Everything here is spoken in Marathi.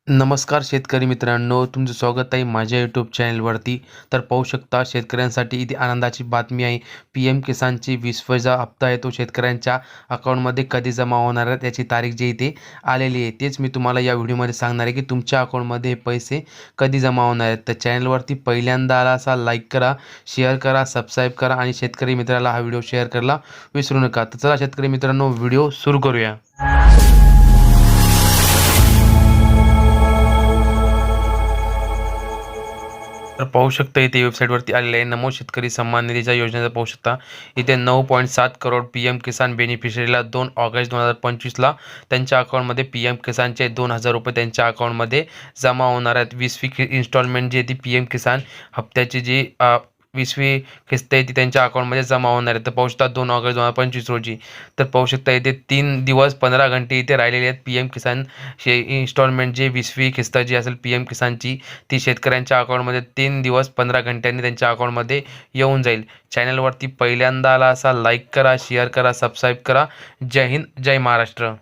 नमस्कार शेतकरी मित्रांनो, तुमचं स्वागत आहे माझ्या यूट्यूब चॅनलवरती. तर पाहू शकता शेतकऱ्यांसाठी इथे आनंदाची बातमी आहे. पी-एम किसानची 20वाचा हप्ता आहे तो शेतकऱ्यांच्या अकाउंटमध्ये कधी जमा होणार आहे त्याची तारीख जी इथे आलेली आहे. तेच मी तुम्हाला या व्हिडिओमध्ये सांगणार आहे की तुमच्या अकाउंटमध्ये हे पैसे कधी जमा होणार आहेत. तर चॅनलवरती पहिल्यांदा आला असा लाईक करा, शेअर करा, सबस्क्राईब करा आणि शेतकरी मित्राला हा व्हिडिओ शेअर करायला विसरू नका. तर चला शेतकरी मित्रांनो, व्हिडिओ सुरू करूया. तर पाहू शकता इथे वेबसाईटवरती आलेलं आहे. नमो शेतकरी सन्मान निधीच्या योजनेचा पाहू शकता इथे 9.7 करोड पी-एम किसान बेनिफिशरीला 2 ऑगस्ट 2025ला त्यांच्या अकाउंटमध्ये पी-एम किसानचे 2,000 रुपये त्यांच्या अकाउंटमध्ये जमा होणार आहेत. 20वी इन्स्टॉलमेंट जी आहे ती पी-एम किसान हप्त्याची जी 20वी किस्त आहे ती त्यांच्या अकाउंटमध्ये जमा होणार आहे. तर पाहू शकता 2 ऑगस्ट 2025 रोजी. तर पाहू शकता इथे 3 दिवस 15 घंटे इथे राहिलेले आहेत. पी-एम किसान इन्स्टॉलमेंट जी 20वी किस्त जी असेल पी-एम किसानची ती शेतकऱ्यांच्या अकाउंटमध्ये 3 दिवस 15 घंट्यांनी त्यांच्या अकाउंटमध्ये येऊन जाईल. चॅनलवरती पहिल्यांदा आला असा लाईक करा, शेअर करा, सबस्क्राईब करा. जय हिंद, जय महाराष्ट्र.